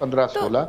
15-16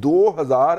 2000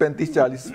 35-40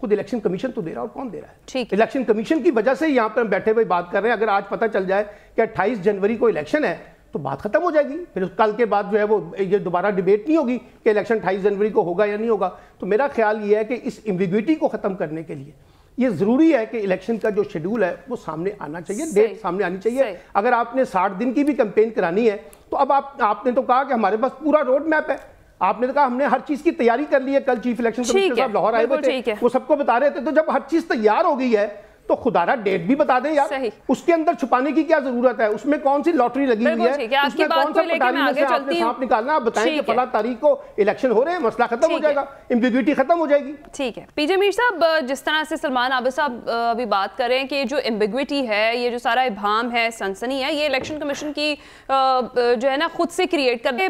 خود election commission تو دے رہا ہے، اور کون دے رہا ہے؟ ٹھیک، الیکشن کمیشن کی وجہ سے یہاں پر ہم بیٹھے ہوئے بات کر رہے ہیں. اگر آج پتہ چل جائے کہ 28 جنوری کو الیکشن ہے تو بات ختم ہو جائے گی، پھر کل کے بعد جو ہے وہ یہ دوبارہ ڈیبیٹ نہیں ہوگی کہ الیکشن 28 جنوری کو ہوگا یا نہیں ہوگا. تو میرا خیال یہ ہے کہ اس ایمبیگوٹی کو ختم کرنے کے لیے یہ ضروری ہے کہ الیکشن کا جو شیڈول ہے وہ سامنے آنا چاہیے، ڈیٹ سامنے آنی چاہیے. اگر آپ نے 60 دن کی بھی کمپین کرانی ہے تو اب آپ نے تو کہا کہ ہمارے پاس پورا روڈ میپ ہے، آپ نے تو کہا ہم نے ہر چیز کی تیاری کر لی ہے. کل چیف الیکشن کمشنر صاحب لاہور آئے ہوئے تھے، وہ سب کو بتا رہے تھے. تو جب ہر چیز تیار ہو گئی ہے تو خدا را ڈیٹ بھی بتا دیں یار، اس کے اندر چھپانے کی کیا ضرورت ہے؟ اس میں کون سی لاٹری لگی ہوئی ہے، اس میں کون سا پٹاری میں سے آپ نے سانپ نکالنا؟ آپ بتائیں کہ فلاں تاریخ کو الیکشن ہو رہے ہیں، مسئلہ ختم ہو جائے گا، ایمبیگوٹی ختم ہو جائے گی. ٹھیک ہے. پی جے میر صاحب، جس طرح سے سلمان عابد صاحب ابھی بات کریں کہ جو ایمبیگوٹی ہے، یہ جو سارا ابہام ہے، سنسنی ہے، یہ الیکشن کمیشن کی جو ہے نا خود سے کریٹ کر دے.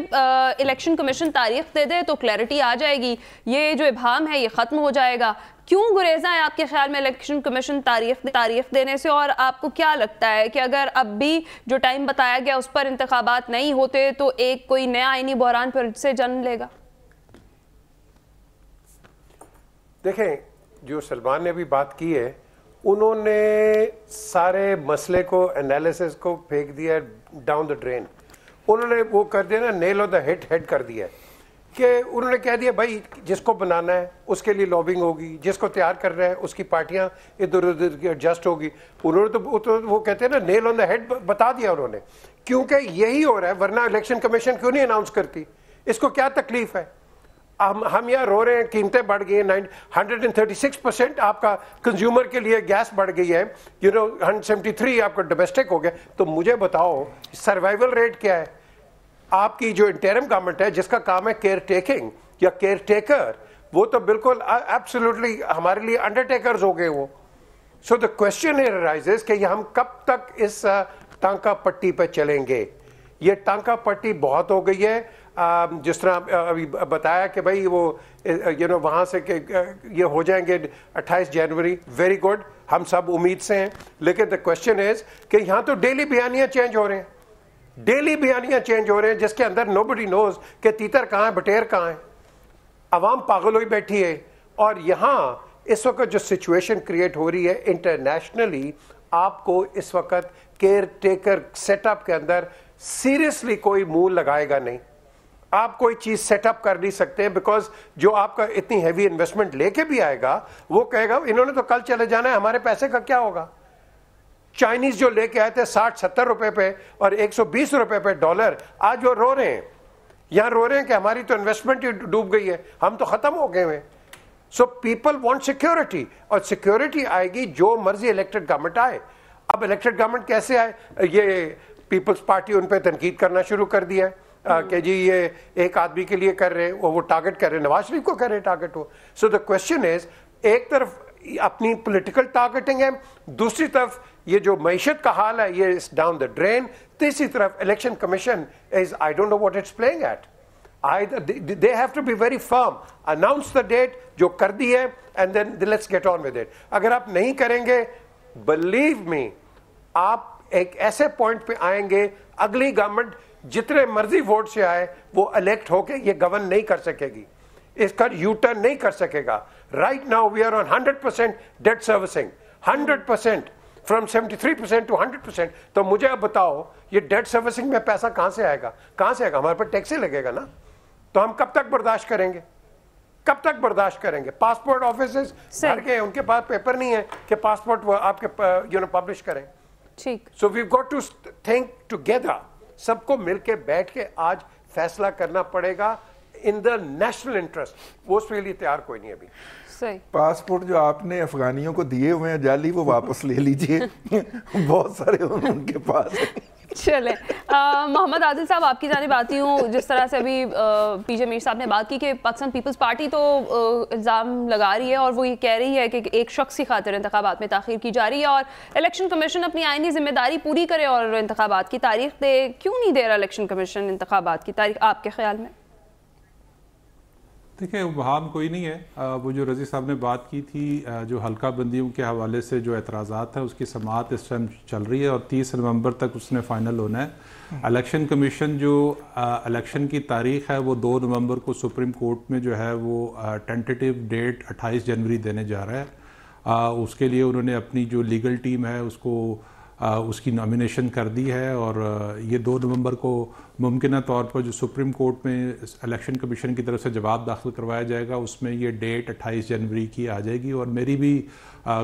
الیکشن کمیشن تاریخ دے دے تو کلیئرٹی آ جائے گی، یہ جو ابہام ہے یہ ختم ہو جائے گا. کیوں گریزاں ہے آپ کے خیال میں الیکشن کمیشن تاریخ دینے سے؟ اور آپ کو کیا لگتا ہے کہ اگر اب بھی جو ٹائم بتایا گیا اس پر انتخابات نہیں ہوتے تو ایک کوئی نیا آئینی بحران پھر سے جنم لے گا؟ دیکھیں، جو سلمان نے بھی بات کی ہے، انہوں نے سارے مسئلے کو، انالیسس کو پھینک دیا ڈاؤن دا ڈرین. انہوں نے وہ کر دیا نا، نیل آن دا ہیڈ کر دیا کہ انہوں نے کہہ دیا بھائی جس کو بنانا ہے اس کے لیے لابنگ ہوگی، جس کو تیار کر رہا ہے اس کی پارٹیاں ادھر ادھر کی ایڈجسٹ ہوگی. انہوں نے تو وہ کہتے ہیں نا نیل آن دا ہیڈ بتا دیا انہوں نے، کیونکہ یہی ہو رہا ہے. ورنہ الیکشن کمیشن کیوں نہیں اناؤنس کرتی؟ اس کو کیا تکلیف ہے؟ ہم یہاں رو رہے ہیں قیمتیں بڑھ گئی ہیں، 136% آپ کا کنزیومر کے لیے گیس بڑھ گئی ہے، 173 آپ کا ڈومیسٹک ہو گیا. تو مجھے بتاؤ سروائیول ریٹ کیا ہے؟ آپ کی جو انٹرم گورنمنٹ ہے جس کا کام ہے کیئر ٹیکنگ یا کیئر ٹیکر، وہ تو بالکل ایبسولوٹلی ہمارے لیے انڈرٹیکرز ہو گئے وہ. سو دا کوشچن ارائزز کہ ہم کب تک اس ٹانکا پٹی پہ چلیں گے؟ یہ ٹانکا پٹی بہت ہو گئی ہے. جس طرح ابھی بتایا کہ بھائی وہ وہاں سے کہ یہ ہو جائیں گے 28 جنوری، ویری گڈ، ہم سب امید سے ہیں. لیکن دا کوشچن از کہ یہاں تو ڈیلی بیانیاں چینج ہو رہے ہیں، ڈیلی بیانیاں چینج ہو رہے ہیں جس کے اندر نوبڈی نوز کہ تیتر کہاں ہے، بٹیر کہاں ہے. عوام پاگل ہوئی بیٹھی ہے. اور یہاں اس وقت جو سچویشن کریٹ ہو رہی ہے انٹرنیشنلی، آپ کو اس وقت کیئر ٹیکر سیٹ اپ کے اندر سیریسلی کوئی منہ لگائے گا نہیں. آپ کوئی چیز سیٹ اپ کر نہیں سکتے بیکاز جو آپ کا اتنی ہیوی انویسٹمنٹ لے کے بھی آئے گا وہ کہے گا انہوں نے تو کل چلے جانا ہے، ہمارے پیسے کا کیا ہوگا؟ چائنیز جو لے کے آئے تھے 60-70 روپے پہ اور 120 روپے پہ ڈالر، آج وہ رو رہے ہیں. یہاں رو رہے ہیں کہ ہماری تو انویسٹمنٹ ہی ڈوب گئی ہے، ہم تو ختم ہو گئے ہیں. سو پیپل وانٹ سیکیورٹی، اور سیکیورٹی آئے گی جو مرضی الیکٹڈ گورنمنٹ آئے. اب الیکٹڈ گورنمنٹ کیسے آئے؟ یہ پیپلز پارٹی ان پہ تنقید کرنا شروع کر دیا ہے کہ جی یہ ایک آدمی کے لیے کر رہے، وہ ٹارگٹ کر رہے، نواز شریف کو کر رہے target who. So the question is, ایک طرف اپنی پولیٹیکل ٹارگٹنگ ہے، دوسری طرف یہ جو معیشت کا حال ہے یہ ڈاؤن دا ڈرین، تیسری طرف election commission is I don't know what it's playing at. They have to be very firm. Announce the date جو کر دی ہے and then let's get on with it. اگر آپ نہیں کریں گے believe me آپ ایک ایسے پوائنٹ پہ آئیں گے، اگلی گورنمنٹ جتنے مرضی ووٹ سے آئے وہ الیکٹ ہو کے یہ گورن نہیں کر سکے گی، اس کا یو ٹرن نہیں کر سکے گا. Right now we are on 100% date servicing, 100% from 73% to 100%. تو مجھے اب بتاؤ یہ ڈیٹ سروسنگ میں پیسہ کہاں سے آئے گا؟ کہاں سے آئے گا؟ ہمارے پر ٹیکس ہی لگے گا نا. تو ہم کب تک برداشت کریں گے؟ کب تک برداشت کریں گے؟ پاسپورٹ آفیسز بھر گئے، ان کے پاس پیپر نہیں ہے کہ پاسپورٹ وہ آپ کے پبلش کریں. ٹھیک. سو وی گوٹ ٹو تھنک ٹوگیدر، سب کو مل کے بیٹھ کے آج فیصلہ کرنا پڑے گا ان دا نیشنل انٹرسٹ. وہ اس کے لیے تیار کوئی نہیں ابھی. پاسپورٹ جو آپ نے افغانیوں کو دیے ہوئے ہیں جعلی، وہ واپس لے لیجئے، بہت سارے ان کے پاس ہیں. چلیں محمد عادل صاحب آپ کی جانب آتی ہوں. جس طرح سے ابھی پی جے میر صاحب نے بات کی کہ پاکستان پیپلز پارٹی تو الزام لگا رہی ہے اور وہ یہ کہہ رہی ہے کہ ایک شخص کی خاطر انتخابات میں تاخیر کی جا رہی ہے اور الیکشن کمیشن اپنی آئینی ذمہ داری پوری کرے اور انتخابات کی تاریخ دے. کیوں نہیں دے رہا الیکشن کمیشن انتخابات کی تاریخ آپ کے خیال میں؟ دیکھیں ابہام کوئی نہیں ہے. وہ جو رضی صاحب نے بات کی تھی جو حلقہ بندیوں کے حوالے سے جو اعتراضات ہیں اس کی سماعت اس ٹائم چل رہی ہے اور 30 نومبر تک اس نے فائنل ہونا ہے. الیکشن کمیشن جو الیکشن کی تاریخ ہے وہ 2 نومبر کو سپریم کورٹ میں جو ہے وہ ٹینٹیٹیو ڈیٹ 28 جنوری دینے جا رہا ہے. اس کے لیے انہوں نے اپنی جو لیگل ٹیم ہے اس کی نامینیشن کر دی ہے اور یہ 2 نومبر کو ممکنہ طور پر جو سپریم کورٹ میں الیکشن کمیشن کی طرف سے جواب داخل کروایا جائے گا اس میں یہ ڈیٹ 28 جنوری کی آ جائے گی. اور میری بھی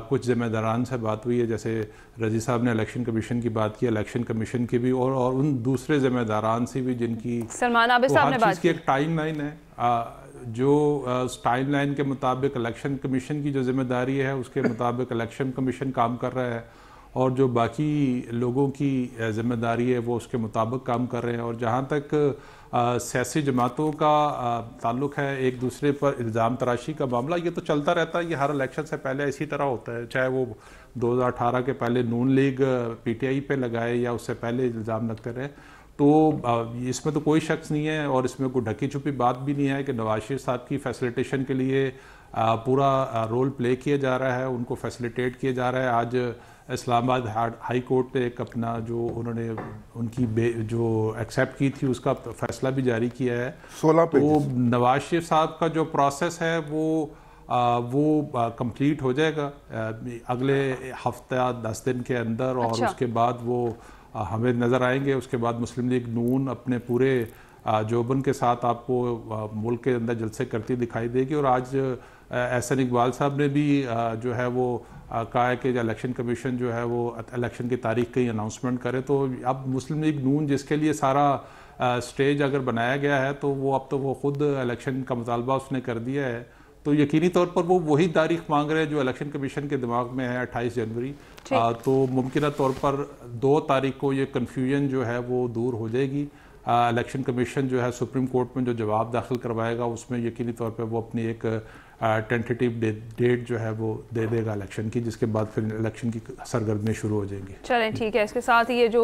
کچھ ذمہ داران سے بات ہوئی ہے, جیسے رضی صاحب نے الیکشن کمیشن کی بات کی, الیکشن کمیشن کی بھی اور ان دوسرے ذمہ داران سے بھی جن کی سلمان عابد صاحب نے بات کی. ایک ٹائم لائن ہے جو اس ٹائم لائن کے مطابق الیکشن کمیشن کی جو ذمہ داری ہے اس کے مطابق الیکشن کمیشن کام کر رہا ہے اور جو باقی لوگوں کی ذمہ داری ہے وہ اس کے مطابق کام کر رہے ہیں. اور جہاں تک سیاسی جماعتوں کا تعلق ہے ایک دوسرے پر الزام تراشی کا معاملہ, یہ تو چلتا رہتا ہے, یہ ہر الیکشن سے پہلے اسی طرح ہوتا ہے, چاہے وہ 2018 کے پہلے نون لیگ پی ٹی آئی پہ لگائے یا اس سے پہلے الزام لگتے رہے. تو اس میں تو کوئی شخص نہیں ہے اور اس میں کوئی ڈھکی چھپی بات بھی نہیں ہے کہ نواز شریف صاحب کی فیسلیٹیشن کے لیے پورا رول پلے کیا جا رہا ہے, ان کو فیسلیٹیٹ کیا جا رہا ہے. آج اسلام آباد ہائی کورٹ نے ایک اپنا جو انہوں نے ان کی جو ایکسیپٹ کی تھی اس کا فیصلہ بھی جاری کیا ہے. 16 تو نواز شریف صاحب کا جو پروسیس ہے وہ کمپلیٹ ہو جائے گا اگلے ہفتہ 10 دن کے اندر اور اس کے بعد وہ ہمیں نظر آئیں گے. اس کے بعد مسلم لیگ نون اپنے پورے جوبن کے ساتھ آپ کو ملک کے اندر جلسے کرتی دکھائی دے گی. اور آج احسن اقبال صاحب نے بھی جو ہے وہ کہا ہے کہ الیکشن کمیشن جو ہے وہ الیکشن کی تاریخ کی اناؤنسمنٹ کرے. تو اب مسلم لیگ نون جس کے لیے سارا سٹیج اگر بنایا گیا ہے تو وہ اب تو وہ خود الیکشن کا مطالبہ اس نے کر دیا ہے. تو یقینی طور پر وہ وہی تاریخ مانگ رہے ہیں جو الیکشن کمیشن کے دماغ میں ہے 28 جنوری. تو ممکنہ طور پر 2 تاریخ کو یہ کنفیوژن جو ہے وہ دور ہو جائے گی. الیکشن کمیشن جو ہے سپریم کورٹ میں جو جواب داخل کروائے گا اس میں یقینی طور پہ وہ اپنی ایک ٹینٹیٹیو ڈیٹ جو ہے وہ دے دے گا الیکشن کی, جس کے بعد پھر الیکشن کی سرگرمیاں شروع ہو جائیں گی. چلیں ٹھیک ہے, اس کے ساتھ یہ جو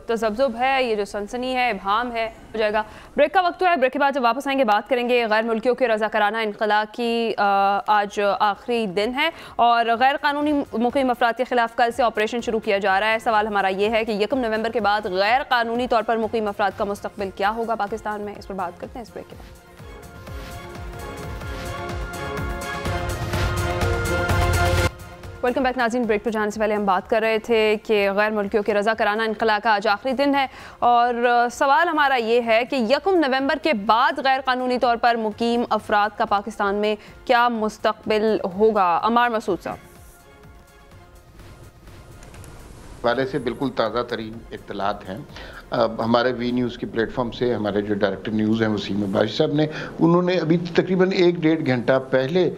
تذبذب ہے, یہ جو سنسنی ہے, ابہام ہے, ہو جائے گا. بریک کا وقت ہوا ہے, بریک کے بعد جب واپس آئیں گے بات کریں گے غیر ملکیوں کے رضاکارانہ انخلاء کی. آج آخری دن ہے اور غیر قانونی مقیم افراد کے خلاف کل سے آپریشن شروع کیا جا رہا ہے. سوال ہمارا یہ ہے کہ 1 نومبر کے بعد غیر قانونی طور پر مقیم افراد کا مستقبل کیا ہوگا پاکستان میں, اس پر بات کرتے ہیں اس بریک کے بعد. ویلکم بیک ناظرین. بریک پر جانے سے پہلے ہم بات کر رہے تھے کہ غیر ملکیوں کے رضاکارانہ انخلاء کا آج آخری دن ہے اور سوال ہمارا یہ ہے کہ 1 نومبر کے بعد غیر قانونی طور پر مقیم افراد کا پاکستان میں کیا مستقبل ہوگا. عمار مسعود صاحب. والے سے بالکل تازہ ترین اطلاعات ہیں. ہمارے وی نیوز کی پلیٹ فارم سے ہمارے جو ڈائریکٹر نیوز ہیں وسیم عباسی صاحب نے, انہوں نے ابھی تقریباً 1-1.5 گھنٹہ پہلے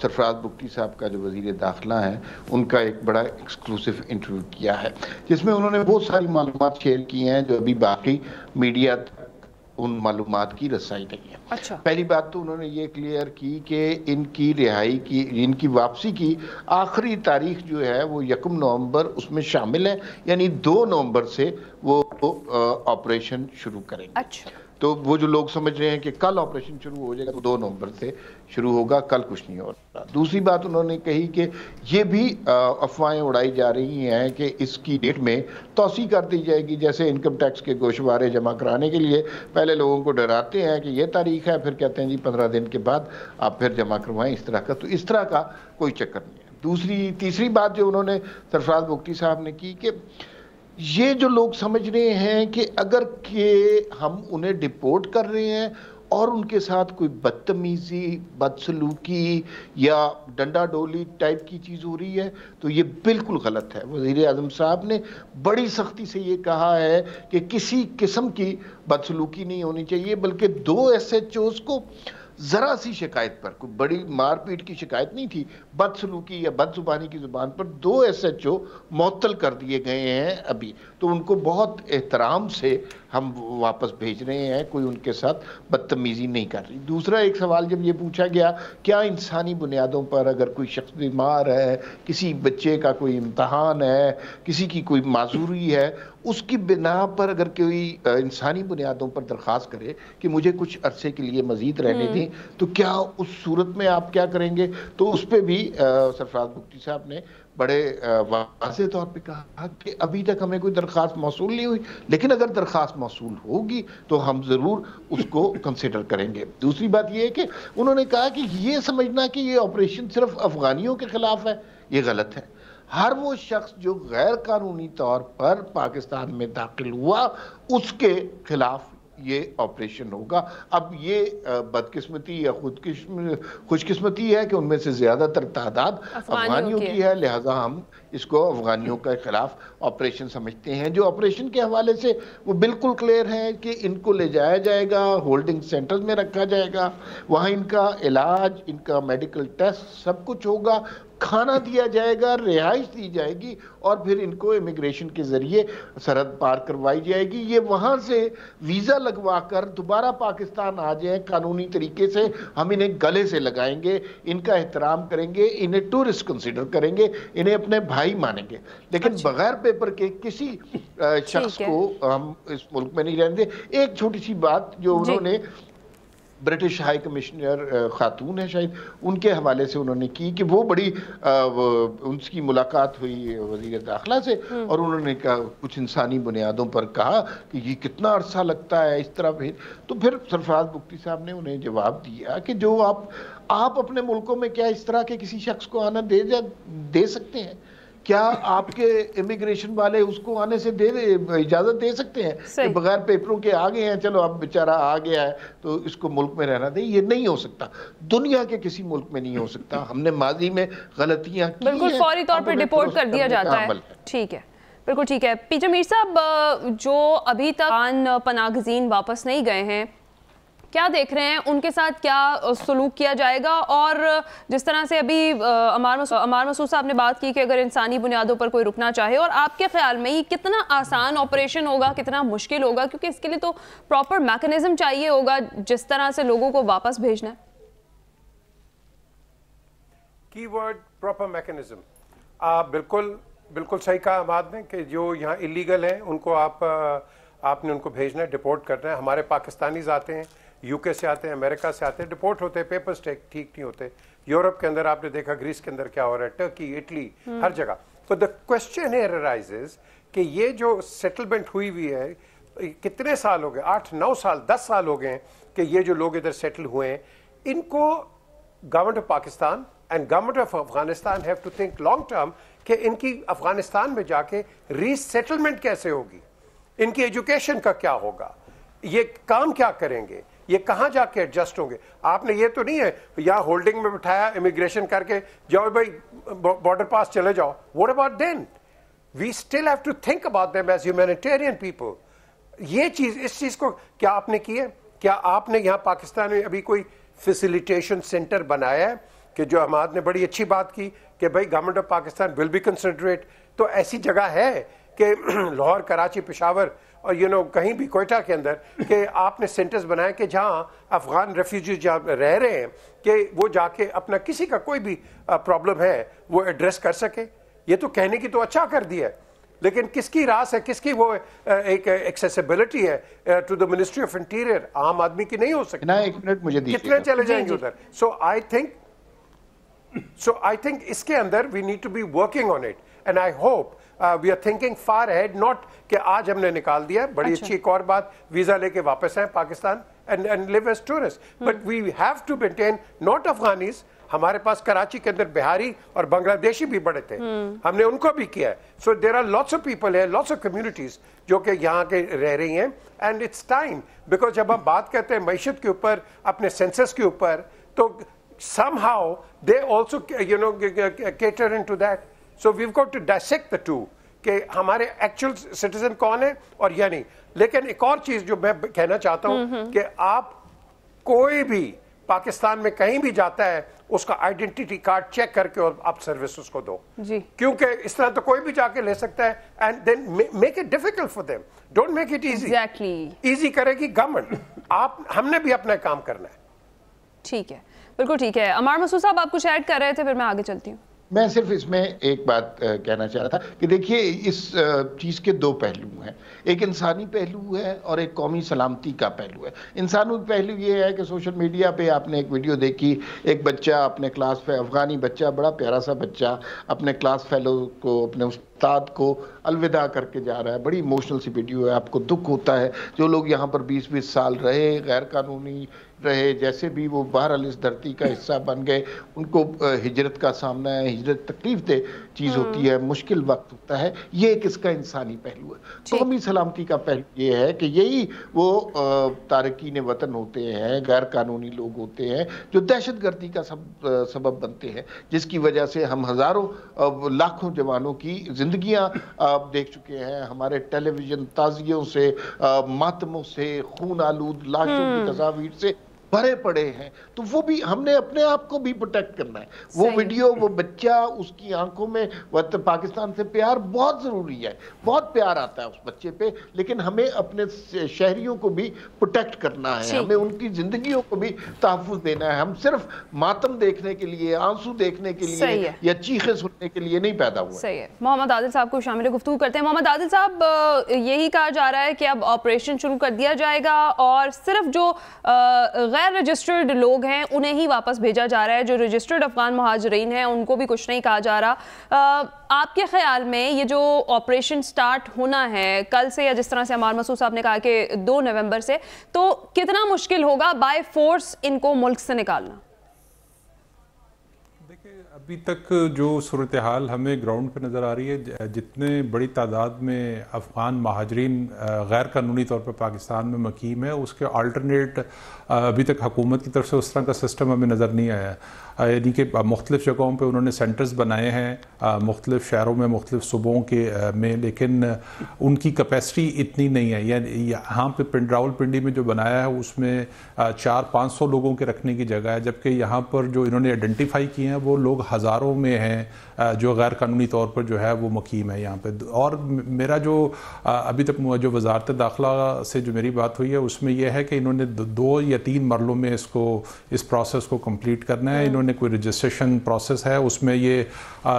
سرفراز بگٹی صاحب کا جو وزیر داخلہ ہیں ان کا ایک بڑا ایکسکلوسیو انٹرویو کیا ہے جس میں انہوں نے بہت ساری معلومات شیئر کی ہیں جو ابھی باقی میڈیا ان معلومات کی رسائی نہیں ہے. پہلی بات تو انہوں نے یہ کلیئر کی کہ ان کی رہائی کی, ان کی واپسی کی آخری تاریخ جو ہے وہ 1 نومبر اس میں شامل ہے, یعنی 2 نومبر سے وہ آپریشن شروع کریں گے. تو وہ جو لوگ سمجھ رہے ہیں کہ کل آپریشن شروع ہو جائے گا, 2 نومبر سے شروع ہوگا, کل کچھ نہیں ہو رہا. دوسری بات انہوں نے کہی کہ یہ بھی افواہیں اڑائی جا رہی ہیں کہ اس کی ڈیٹ میں توسیع کر دی جائے گی, جیسے انکم ٹیکس کے گوشوارے جمع کرانے کے لیے پہلے لوگوں کو ڈراتے ہیں کہ یہ تاریخ ہے, پھر کہتے ہیں جی 15 دن کے بعد آپ پھر جمع کروائیں, اس طرح کا. تو اس طرح کا کوئی چکر نہیں ہے. تیسری بات جو انہوں نے سرفراز بگٹی صاحب نے کی کہ یہ جو لوگ سمجھ رہے ہیں کہ اگر کہ ہم انہیں ڈپورٹ کر رہے ہیں اور ان کے ساتھ کوئی بدتمیزی, بدسلوکی یا ڈنڈا ڈولی ٹائپ کی چیز ہو رہی ہے تو یہ بالکل غلط ہے. وزیر اعظم صاحب نے بڑی سختی سے یہ کہا ہے کہ کسی قسم کی بدسلوکی نہیں ہونی چاہیے, بلکہ 2 SHOs کو ذرا سی شکایت پر, کوئی بڑی مار پیٹ کی شکایت نہیں تھی, بدسلوکی یا بد زبانی کی زبان پر 2 SHO معطل کر دیے گئے ہیں ابھی. تو ان کو بہت احترام سے ہم واپس بھیج رہے ہیں, کوئی ان کے ساتھ بدتمیزی نہیں کر رہی. دوسرا ایک سوال جب یہ پوچھا گیا کیا انسانی بنیادوں پر اگر کوئی شخص بیمار ہے, کسی بچے کا کوئی امتحان ہے, کسی کی کوئی معذوری ہے, اس کی بنا پر اگر کوئی انسانی بنیادوں پر درخواست کرے کہ مجھے کچھ عرصے کے لیے مزید رہنے دیں, تو کیا اس صورت میں آپ کیا کریں گے؟ تو اس پہ بھی سرفراز بگٹی صاحب نے بڑے واضح طور پہ کہا کہ ابھی تک ہمیں کوئی درخواست موصول نہیں ہوئی, لیکن اگر درخواست موصول ہوگی تو ہم ضرور اس کو کنسیڈر کریں گے. دوسری بات یہ ہے کہ انہوں نے کہا کہ یہ سمجھنا کہ یہ آپریشن صرف افغانیوں کے خلاف ہے, یہ غلط ہے. ہر وہ شخص جو غیر قانونی طور پر پاکستان میں داخل ہوا اس کے خلاف یہ آپریشن ہوگا. اب یہ بدقسمتی یا خوش قسمتی ہے کہ ان میں سے زیادہ تر تعداد افغانیوں کی ہے, لہٰذا ہم اس کو افغانیوں کے خلاف آپریشن سمجھتے ہیں. جو آپریشن کے حوالے سے وہ بالکل کلیئر ہے کہ ان کو لے جایا جائے گا, ہولڈنگ سینٹرز میں رکھا جائے گا, وہاں ان کا علاج, ان کا میڈیکل ٹیسٹ سب کچھ ہوگا, کھانا دیا جائے گا, رہائش دی جائے گی, اور پھر ان کو امیگریشن کے ذریعے سرحد پار کروائی جائے گی. یہ وہاں سے ویزا لگوا کر دوبارہ پاکستان آ جائیں قانونی طریقے سے, ہم انہیں گلے سے لگائیں گے, ان کا احترام کریں گے, انہیں ٹورسٹ کنسیڈر کریں گے, انہیں اپنے بھائی مانیں گے, لیکن بغیر پیپر کے کسی شخص کو ہم اس ملک میں نہیں رہنے دیں. ایک چھوٹی سی بات جو انہوں نے برٹش ہائی کمشنر خاتون ہے شاید, ان کے حوالے سے انہوں نے کی کہ وہ بڑی ان کی ملاقات ہوئی وزیر داخلہ سے, اور انہوں نے کچھ انسانی بنیادوں پر کہا کہ یہ کتنا عرصہ لگتا ہے اس طرح. تو پھر سرفراز بگٹی صاحب نے انہیں جواب دیا کہ جو آپ اپنے ملکوں میں کیا اس طرح کے کسی شخص کو آنا دے سکتے ہیں؟ کیا آپ کے امیگریشن والے اس کو آنے سے اجازت دے سکتے ہیں کہ بغیر پیپروں کے آ گئے ہیں, چلو اب بیچارہ آ گیا ہے تو اس کو ملک میں رہنا دیں؟ یہ نہیں ہو سکتا, دنیا کے کسی ملک میں نہیں ہو سکتا. ہم نے ماضی میں غلطیاں کی ہیں, بالکل فوری طور پر ڈیپورٹ کر دیا جاتا ہے. ٹھیک ہے, بالکل ٹھیک ہے. پی جے میر صاحب, جو ابھی تک پناہ گزین واپس نہیں گئے ہیں, کیا دیکھ رہے ہیں ان کے ساتھ کیا سلوک کیا جائے گا؟ اور جس طرح سے ابھی عمار مسعود صاحب نے بات کی کہ اگر انسانی بنیادوں پر کوئی رکنا چاہے, اور آپ کے خیال میں یہ کتنا آسان آپریشن ہوگا, کتنا مشکل ہوگا, کیونکہ اس کے لیے تو پراپر میکنزم چاہیے ہوگا جس طرح سے لوگوں کو واپس بھیجنا ہے. کی ورڈ پراپر میکنزم. بالکل صحیح کہا عماد نے کہ جو یہاں اللیگل ہیں ان کو آپ نے ان کو بھیجنا ہے, ڈپورٹ کرنا ہے. ہمارے پاکستانیز آتے ہیں, یو کے سے آتے ہیں, امریکہ سے آتے ہیں, ڈپورٹ ہوتے ہیں, پیپرز ٹھیک نہیں ہوتے. یورپ کے اندر آپ نے دیکھا, گریس کے اندر کیا ہو رہا ہے, ٹرکی, اٹلی, ہر جگہ. تو دا کوشچن ہیئر ارائزز کہ یہ جو سیٹلمنٹ ہوئی ہے, کتنے سال ہو گئے, 8-9 سال 10 سال ہو گئے ہیں کہ یہ جو لوگ ادھر سیٹل ہوئے ہیں, ان کو government of Pakistan and government of Afghanistan have to think long term کہ ان کی افغانستان میں جا کے ری سیٹلمنٹ کیسے ہوگی, ان کی ایجوکیشن کا کیا ہوگا, یہ کام کیا کریں گے, یہ کہاں جا کے ایڈجسٹ ہوں گے. آپ نے یہ تو نہیں ہے یہاں ہولڈنگ میں بٹھایا, امیگریشن کر کے جاؤ بھائی بارڈر پاس چلے جاؤ. What about then? We still have to think about them as humanitarian people. یہ چیز, اس چیز کو کیا آپ نے کی ہے؟ کیا آپ نے یہاں پاکستان میں ابھی کوئی فیسیلیٹیشن سینٹر بنایا ہے؟ کہ جو حماد نے بڑی اچھی بات کی کہ بھائی government of Pakistan will be considerate. تو ایسی جگہ ہے کہ لاہور, کراچی, پشاور اور کہیں بھی کوئٹہ کے اندر کہ آپ نے سینٹرز بنائے کہ جہاں افغان ریفیوجیز جہاں رہ رہے ہیں کہ وہ جا کے اپنا کسی کا کوئی بھی پرابلم ہے وہ ایڈریس کر سکے. یہ تو کہنے کی تو اچھا کر دیا ہے, لیکن کس کی راس ہے, کس کی وہ ایک ایکسیسیبلٹی ہے to the ministry of interior? عام آدمی کی نہیں ہو سکتی. ایک منٹ مجھے دیجیے, کتنے چلے جائیں گے ادھر. سو آئی تھنک اس کے اندر we need to be working on it, and I hope we are thinking for ahead, not کہ آج ہم نے نکال دیا. بڑی اچھی ایک اور بات, ویزا لے کے واپس آئیں Pakistan and live as tourist, but we have to maintain not Afghanis. ہمارے پاس کراچی کے اندر بہاری اور بنگلہ دیشی بھی بڑے تھے, ہم نے ان کو بھی کیا ہے. So there are lots of people ہے, لاٹس آف کمیونٹیز جو کہ یہاں کے رہ رہی ہیں, اینڈ اٹس ٹائم. بیکاز جب ہم بات کرتے ہیں معیشت کے اوپر, اپنے سینسس کے اوپر, تو somehow they also cater into that. So we've got to dissect the two کہ ہمارے ایکچوئل سٹیزن کون ہے اور یا نہیں. لیکن ایک اور چیز جو میں کہنا چاہتا ہوں کہ آپ کوئی بھی پاکستان میں کہیں بھی جاتا ہے اس کا آئیڈینٹی کارڈ چیک کر کے اور آپ سروس اس کو دو جی، کیونکہ اس طرح تو کوئی بھی جا کے لے سکتا ہے. And then make it difficult for them, don't make it easy. Easy کرے گی گورنمنٹ, ہم نے بھی اپنا کام کرنا ہے. ٹھیک ہے, بالکل ٹھیک ہے. عمار مسعود صاحب آپ کچھ ایڈ کر رہے تھے, پھر میں آگے چلتی ہوں. میں صرف اس میں ایک بات کہنا چاہ رہا تھا کہ دیکھیے اس چیز کے دو پہلو ہیں, ایک انسانی پہلو ہے اور ایک قومی سلامتی کا پہلو ہے. انسانی پہلو یہ ہے کہ سوشل میڈیا پہ آپ نے ایک ویڈیو دیکھی, ایک بچہ اپنے کلاس افغانی بچہ, بڑا پیارا سا بچہ اپنے کلاس فیلو کو, اپنے استاد کو الوداع کر کے جا رہا ہے. بڑی ایموشنل سی ویڈیو ہے, آپ کو دکھ ہوتا ہے جو لوگ یہاں پر 20-20 سال رہے, غیر قانونی رہے, جیسے بھی وہ بہرحال اس دھرتی کا حصہ بن گئے, ان کو ہجرت کا سامنا ہے, ہجرت تکلیف دہ چیز ہوتی ہے, مشکل وقت ہوتا ہے. یہ ایک اس کا انسانی پہلو ہے. قومی سلامتی کا پہلو یہ ہے کہ یہی وہ تارکین وطن ہوتے ہیں, غیر قانونی لوگ ہوتے ہیں جو دہشت گردی کا سبب بنتے ہیں, جس کی وجہ سے ہم ہزاروں لاکھوں جوانوں کی زندگیاں دیکھ چکے ہیں. ہمارے ٹیلی ویژن تعزیوں سے, ماتموں سے, خون آلود لاشوں کی تصاویر سے بھرے پڑے ہیں. تو وہ بھی ہم نے اپنے آپ کو بھی پروٹیکٹ کرنا ہے. وہ ویڈیو, وہ بچہ, اس کی آنکھوں میں پاکستان سے پیار بہت ضروری ہے, بہت پیار آتا ہے اس بچے پہ, لیکن ہمیں اپنے شہریوں کو بھی پروٹیکٹ کرنا ہے, ہمیں ان کی زندگیوں کو بھی تحفظ دینا ہے. ہم صرف ماتم دیکھنے کے لیے, آنسو دیکھنے کے لیے یا چیخیں سننے کے لیے نہیں پیدا ہوا. صحیح ہے. محمد عادل صاحب کو شامل گفتگو کرتے ہیں. محمد عادل صاحب, یہی کہا جا رہا ہے کہ اب آپریشن شروع کر دیا جائے گا اور صرف جو غیر رجسٹرڈ لوگ ہیں انہیں ہی واپس بھیجا جا رہا ہے, جو رجسٹرڈ افغان مہاجرین ہیں ان کو بھی کچھ نہیں کہا جا رہا. آپ کے خیال میں یہ جو آپریشن سٹارٹ ہونا ہے کل سے, یا جس طرح سے عمار مسعود صاحب نے کہا کہ 2 نومبر سے, تو کتنا مشکل ہوگا بائی فورس ان کو ملک سے نکالنا؟ ابھی تک جو صورتحال ہمیں گراؤنڈ پہ نظر آ رہی ہے, جتنے بڑی تعداد میں افغان مہاجرین غیر قانونی طور پر پاکستان میں مقیم ہے, اس کے آلٹرنیٹ ابھی تک حکومت کی طرف سے اس طرح کا سسٹم ہمیں نظر نہیں آیا. یعنی کہ مختلف جگہوں پہ انہوں نے سینٹرز بنائے ہیں, مختلف شہروں میں, مختلف صوبوں کے میں, لیکن ان کی کیپیسٹی اتنی نہیں ہے. یعنی یہاں پہ راول پنڈی میں جو بنایا ہے اس میں 400-500 لوگوں کے رکھنے کی جگہ ہے, جبکہ یہاں پر جو انہوں نے آئیڈینٹیفائی کیے ہیں وہ لوگ ہزاروں میں ہیں جو غیر قانونی طور پر جو ہے وہ مقیم ہے یہاں پہ. اور میرا جو ابھی تک جو وزارت داخلہ سے جو میری بات ہوئی ہے اس میں یہ ہے کہ انہوں نے 2 یا 3 مرحلوں میں اس پروسیس کو کمپلیٹ کرنا ہے. انہوں نے کوئی رجسٹریشن پروسیس ہے, اس میں یہ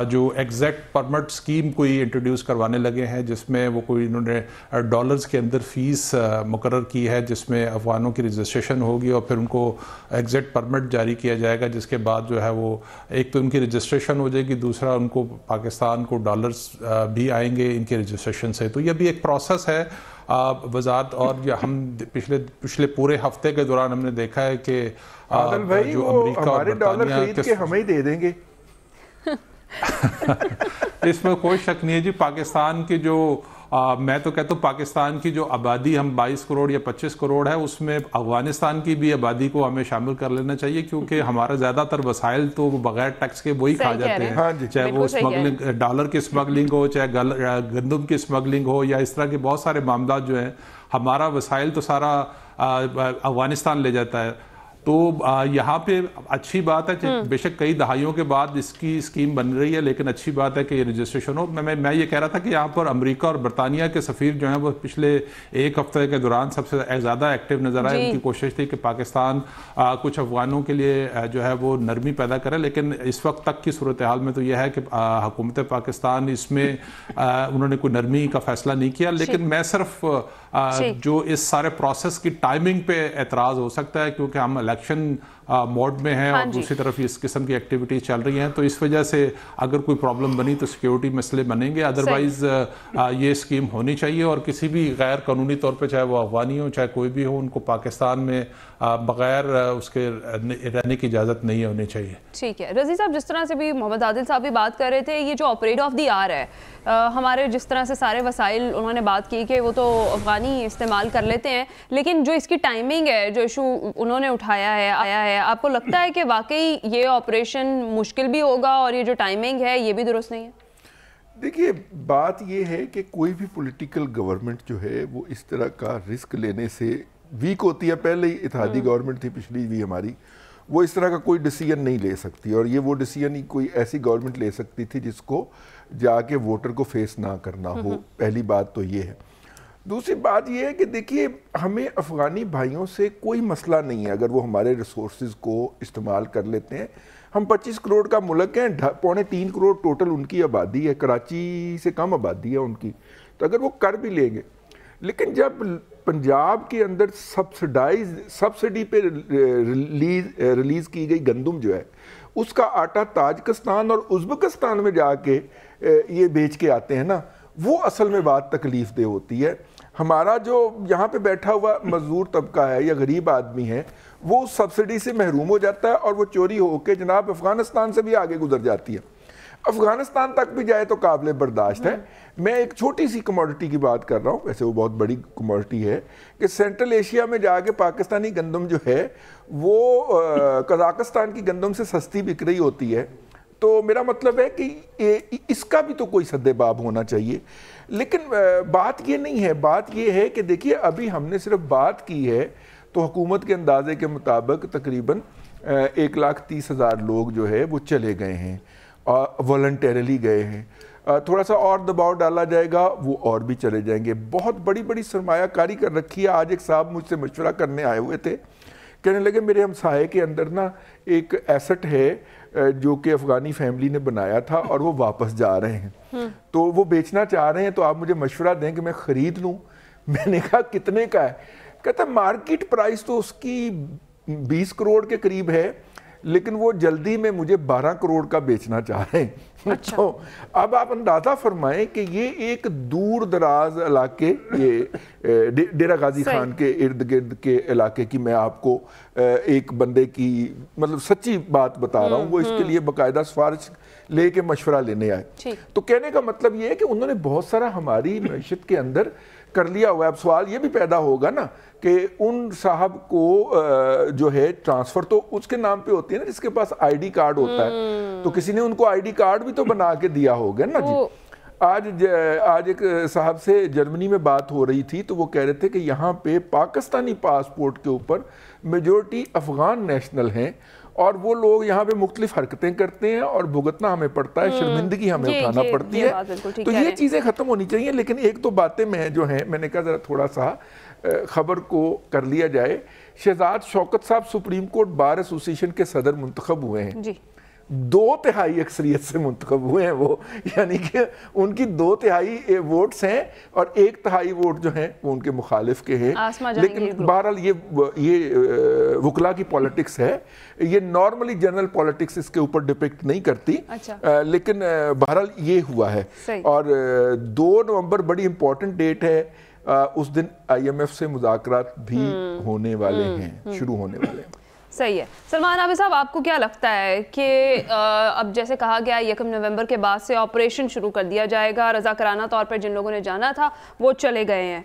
جو ایگزیکٹ پرمٹ سکیم کوئی انٹروڈیوس کروانے لگے ہیں, جس میں وہ کوئی انہوں نے ڈالرز کے اندر فیس مقرر کی ہے, جس میں افغانوں کی رجسٹریشن ہوگی اور پھر ان کو ایگزیکٹ پرمٹ جاری کیا جائے گا, جس کے بعد جو ہے وہ ایک تو ان کی رجسٹریشن ہو جائے گی, دوسرا ان کو پاکستان کو ڈالرز بھی آئیں گے ان کی رجسٹریشن سے. تو یہ بھی ایک پروسیس ہے وزارت. اور ہم پچھلے پورے ہفتے کے دوران ہم نے دیکھا ہے کہ عادل بھائی جو وہ امریکہ اور ہمارے ڈالر خرید کے ہمیں ہی دے دیں گے. اس میں کوئی شک نہیں ہے جی. پاکستان کی جو میں تو کہتا ہوں پاکستان کی جو آبادی ہم 22 کروڑ یا 25 کروڑ ہے, اس میں افغانستان کی بھی آبادی کو ہمیں شامل کر لینا چاہیے, کیونکہ ہمارا زیادہ تر وسائل تو بغیر ٹیکس کے وہی کھا جاتے ہیں, چاہے وہ اسمگلنگ, ڈالر کی اسمگلنگ ہو, چاہے گندم کی اسمگلنگ ہو, یا اس طرح کے بہت سارے معاملات جو ہیں, ہمارا وسائل تو سارا افغانستان لے جاتا ہے. تو یہاں پہ اچھی بات ہے کہ بے شک کئی دہائیوں کے بعد اس کی اسکیم بن رہی ہے, لیکن اچھی بات ہے کہ یہ رجسٹریشن ہو. میں یہ کہہ رہا تھا کہ یہاں پر امریکہ اور برطانیہ کے سفیر جو ہیں وہ پچھلے 1 ہفتے کے دوران سب سے زیادہ ایکٹیو نظر آئے. ان کی کوشش تھی کہ پاکستان کچھ افغانوں کے لیے جو ہے وہ نرمی پیدا کرے, لیکن اس وقت تک کی صورتحال میں تو یہ ہے کہ حکومت پاکستان اس میں انہوں نے کوئی نرمی کا فیصلہ نہیں کیا. لیکن میں صرف جو اس سارے پروسیس کی ٹائمنگ پہ اعتراض ہو سکتا ہے, کیونکہ ہم الیکشن موڈ میں ہیں اور دوسری طرف اس قسم کی ایکٹیویٹیز چل رہی ہیں, تو اس وجہ سے اگر کوئی پرابلم بنی تو سیکیورٹی مسئلے بنیں گے. ادروائز یہ اسکیم ہونی چاہیے, اور کسی بھی غیر قانونی طور پہ, چاہے وہ افغانی ہو چاہے کوئی بھی ہو, ان کو پاکستان میں بغیر اس کے رہنے کی اجازت نہیں ہونی چاہیے. ٹھیک ہے. رضی صاحب, جس طرح سے بھی محمد عادل صاحب بھی بات کر رہے تھے, یہ جو آپریٹ آف دی آر ہے, ہمارے جس طرح سے سارے وسائل انہوں نے بات کی کہ وہ تو افغانی استعمال کر لیتے ہیں, لیکن جو اس کی ٹائمنگ ہے, جو ایشو انہوں نے اٹھایا ہے, آیا ہے, آپ کو لگتا ہے کہ واقعی یہ آپریشن مشکل بھی ہوگا اور یہ جو ٹائمنگ ہے یہ بھی درست نہیں ہے؟ دیکھیے بات یہ ہے کہ کوئی بھی پولیٹیکل گورنمنٹ جو ہے وہ اس طرح کا رسک لینے سے ویک ہوتی ہے. پہلے ہی اتحادی گورنمنٹ تھی پچھلی بھی ہماری, وہ اس طرح کا کوئی ڈیسیجن نہیں لے سکتی, اور یہ وہ ڈیسیجن ہی کوئی ایسی گورنمنٹ لے سکتی تھی جس کو جا کے ووٹر کو فیس نہ کرنا ہو. پہلی بات تو یہ ہے. دوسری بات یہ ہے کہ دیکھیے ہمیں افغانی بھائیوں سے کوئی مسئلہ نہیں ہے اگر وہ ہمارے ریسورسز کو استعمال کر لیتے ہیں. ہم 25 کروڑ کا ملک ہیں, 2.25 کروڑ ٹوٹل ان کی آبادی ہے, کراچی سے کم آبادی ہے ان کی, تو اگر وہ کر بھی لیں گے, لیکن جب پنجاب کے اندر سبسڈی پہ ریلیز کی گئی گندم جو ہے, اس کا آٹا تاجکستان اور ازبکستان میں جا کے یہ بیچ کے آتے ہیں نا, وہ اصل میں بات تکلیف دہ ہوتی ہے. ہمارا جو یہاں پہ بیٹھا ہوا مزدور طبقہ ہے یا غریب آدمی ہے, وہ سبسڈی سے محروم ہو جاتا ہے اور وہ چوری ہو کے جناب افغانستان سے بھی آگے گزر جاتی ہے. افغانستان تک بھی جائے تو قابل برداشت ہے. میں ایک چھوٹی سی کموڈٹی کی بات کر رہا ہوں, ویسے وہ بہت بڑی کموڈٹی ہے, کہ سینٹرل ایشیا میں جا کے پاکستانی گندم جو ہے وہ قزاقستان کی گندم سے سستی بک رہی ہوتی ہے. تو میرا مطلب ہے کہ اس کا بھی تو کوئی سد باب ہونا چاہیے. لیکن بات یہ نہیں ہے, بات یہ ہے کہ دیکھیے ابھی ہم نے صرف بات کی ہے تو حکومت کے اندازے کے مطابق تقریباً 1,30,000 لوگ جو ہے وہ چلے گئے ہیں, والنٹیرلی گئے ہیں. تھوڑا سا اور دباؤ ڈالا جائے گا وہ اور بھی چلے جائیں گے. بہت بڑی بڑی سرمایہ کاری کر رکھی ہے. آج ایک صاحب مجھ سے مشورہ کرنے آئے ہوئے تھے, کہنے لگے میرے ہمسائے کے اندر نا ایک ایسٹ ہے جو کہ افغانی فیملی نے بنایا تھا اور وہ واپس جا رہے ہیں, تو وہ بیچنا چاہ رہے ہیں, تو آپ مجھے مشورہ دیں کہ میں خرید لوں. میں نے کہا کتنے کا ہے؟ کہتا مارکیٹ پرائس تو اس کی 20 کروڑ کے قریب ہے, لیکن وہ جلدی میں مجھے 12 کروڑ کا بیچنا چاہ رہے ہیں. تو اب آپ اندازہ فرمائیں کہ یہ ایک دور دراز علاقے, یہ ڈیرہ غازی خان کے ارد گرد کے علاقے کی میں آپ کو ایک بندے کی مطلب سچی بات بتا رہا ہوں, وہ اس کے لیے باقاعدہ سفارش لے کے مشورہ لینے آئے. تو کہنے کا مطلب یہ ہے کہ انہوں نے بہت سارا ہماری معیشت کے اندر کر لیا ہوا ہے. اب سوال یہ بھی پیدا ہوگا نا کہ ان صاحب کو جو ہے ٹرانسفر تو اس کے نام پہ ہوتی ہے نا جس کے پاس آئی ڈی کارڈ ہوتا ہے, تو کسی نے ان کو آئی ڈی کارڈ بھی تو بنا کے دیا ہوگا نا جی. آج ایک صاحب سے جرمنی میں بات ہو رہی تھی, تو وہ کہہ رہے تھے کہ یہاں پہ پاکستانی پاسپورٹ کے اوپر میجورٹی افغان نیشنل ہیں, اور وہ لوگ یہاں پہ مختلف حرکتیں کرتے ہیں اور بھگتنا ہمیں پڑتا ہے, شرمندگی ہمیں اٹھانا پڑتی ہے. تو یہ چیزیں ختم ہونی چاہیے. لیکن ایک تو باتیں میں جو ہیں میں نے کہا ذرا تھوڑا سا خبر کو کر لیا جائے. شہزاد شوکت صاحب سپریم کورٹ بار ایسوسیشن کے صدر منتخب ہوئے ہیں, 2/3 اکثریت سے منتخب ہوئے ہیں وہ, یعنی کہ ان کی 2/3 ووٹس ہیں اور 1/3 ووٹ جو ہیں وہ ان کے مخالف کے ہیں. لیکن بہرحال یہ وکلا کی پولیٹکس ہے, یہ نارملی جنرل پولیٹکس اس کے اوپر ڈپکٹ نہیں کرتی, لیکن بہرحال یہ ہوا ہے. اور 2 نومبر بڑی امپورٹنٹ ڈیٹ ہے, اس دن IMF سے مذاکرات بھی ہونے والے ہیں, شروع ہونے والے ہیں. صحیح ہے. سلمان عابد صاحب, آپ کو کیا لگتا ہے کہ اب جیسے کہا گیا 1 نومبر کے بعد سے آپریشن شروع کر دیا جائے گا, رضاکارانہ طور پر جن لوگوں نے جانا تھا وہ چلے گئے ہیں,